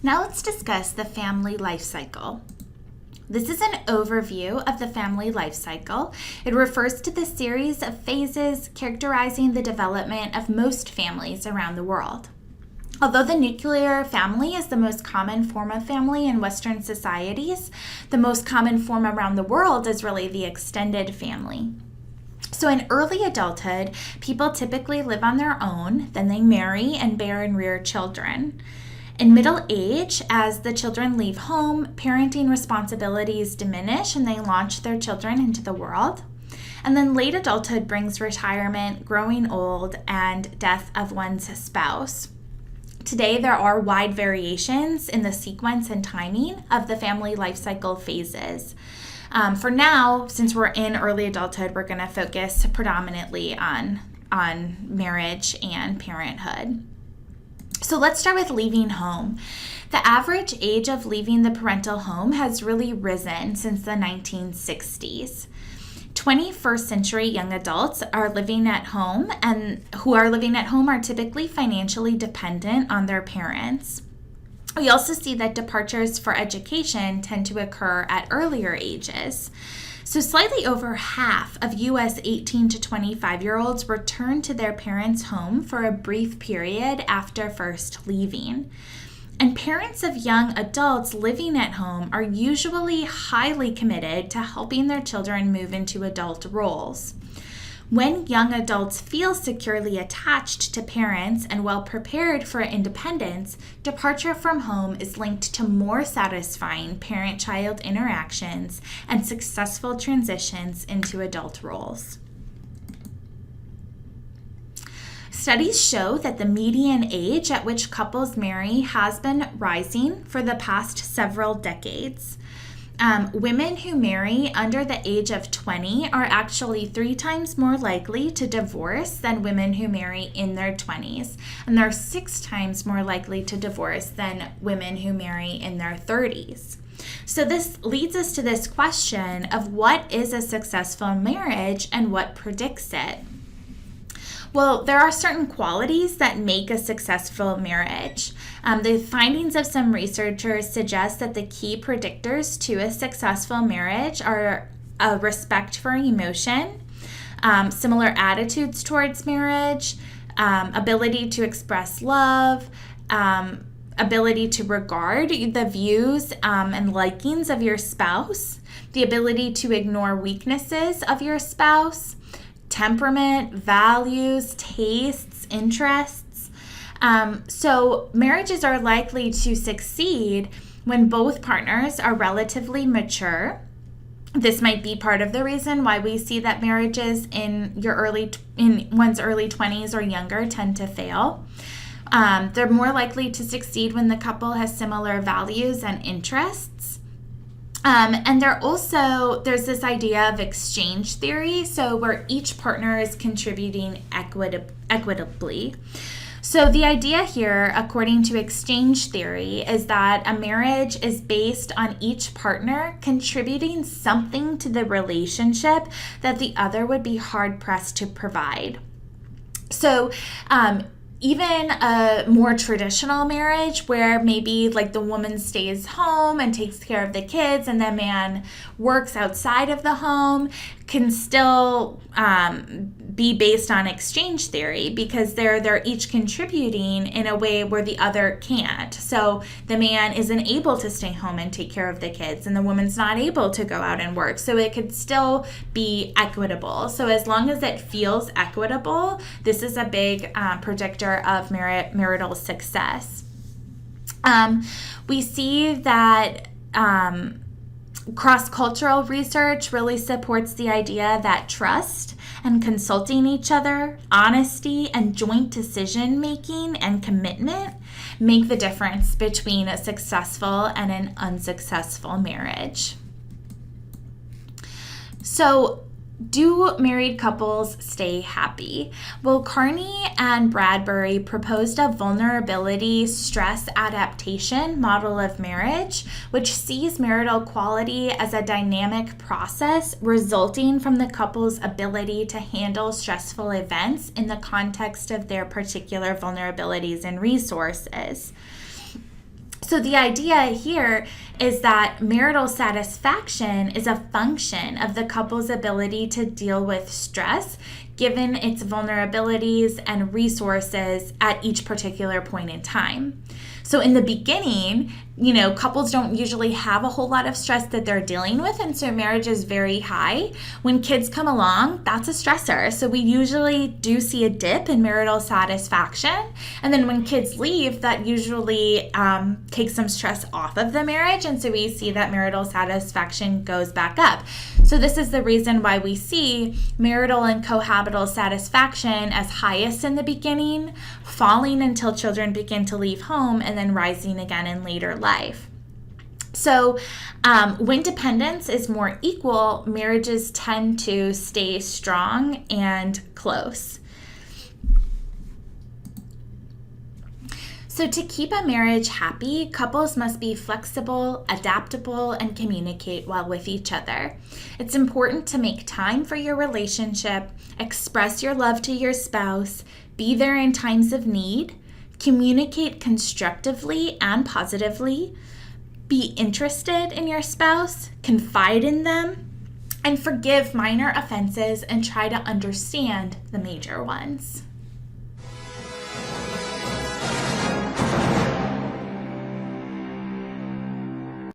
Now let's discuss the family life cycle. This is an overview of the family life cycle. It refers to the series of phases characterizing the development of most families around the world. Although the nuclear family is the most common form of family in Western societies, the most common form around the world is really the extended family. So in early adulthood, people typically live on their own, then they marry and bear and rear children. In middle age, as the children leave home, parenting responsibilities diminish and they launch their children into the world. And then late adulthood brings retirement, growing old, and death of one's spouse. Today, there are wide variations in the sequence and timing of the family life cycle phases. For now, since we're in early adulthood, we're going to focus predominantly on marriage and parenthood. So let's start with leaving home. The average age of leaving the parental home has really risen since the 1960s. 21st century young adults are living at home, and who are living at home are typically financially dependent on their parents. We also see that departures for education tend to occur at earlier ages. So slightly over half of U.S. 18 to 25-year-olds return to their parents' home for a brief period after first leaving. And parents of young adults living at home are usually highly committed to helping their children move into adult roles. When young adults feel securely attached to parents and well prepared for independence, departure from home is linked to more satisfying parent-child interactions and successful transitions into adult roles. Studies show that the median age at which couples marry has been rising for the past several decades. Women who marry under the age of 20 are actually 3 times more likely to divorce than women who marry in their 20s. And they're 6 times more likely to divorce than women who marry in their 30s. So this leads us to this question of what is a successful marriage and what predicts it? Well, there are certain qualities that make a successful marriage. The findings of some researchers suggest that the key predictors to a successful marriage are a respect for emotion, similar attitudes towards marriage, ability to express love, ability to regard the views and likings of your spouse, the ability to ignore weaknesses of your spouse, temperament, values, tastes, interests. So marriages are likely to succeed when both partners are relatively mature. This might be part of the reason why we see that marriages in one's early 20s or younger tend to fail. They're more likely to succeed when the couple has similar values and interests. And there's this idea of exchange theory, so where each partner is contributing equitably. So the idea here, according to exchange theory, is that a marriage is based on each partner contributing something to the relationship that the other would be hard-pressed to provide. So, even a more traditional marriage where maybe like the woman stays home and takes care of the kids and the man works outside of the home can still be based on exchange theory because they're each contributing in a way where the other can't. So the man isn't able to stay home and take care of the kids and the woman's not able to go out and work. So it could still be equitable. So as long as it feels equitable, this is a big predictor of marital success. We see that cross-cultural research really supports the idea that trust and consulting each other, honesty, and joint decision-making and commitment make the difference between a successful and an unsuccessful marriage. So, do married couples stay happy? Well, Carney and Bradbury proposed a vulnerability stress adaptation model of marriage, which sees marital quality as a dynamic process resulting from the couple's ability to handle stressful events in the context of their particular vulnerabilities and resources. So the idea here is that marital satisfaction is a function of the couple's ability to deal with stress, given its vulnerabilities and resources at each particular point in time. So in the beginning, couples don't usually have a whole lot of stress that they're dealing with, and so marriage is very high. When kids come along, that's a stressor. So we usually do see a dip in marital satisfaction, and then when kids leave, that usually takes some stress off of the marriage, and so we see that marital satisfaction goes back up. So this is the reason why we see marital and cohabital satisfaction as highest in the beginning, falling until children begin to leave home, and then rising again in later life. So when dependence is more equal, marriages tend to stay strong and close. So to keep a marriage happy, couples must be flexible, adaptable, and communicate well with each other. It's important to make time for your relationship, express your love to your spouse, be there in times of need, communicate constructively and positively, be interested in your spouse, confide in them, and forgive minor offenses and try to understand the major ones.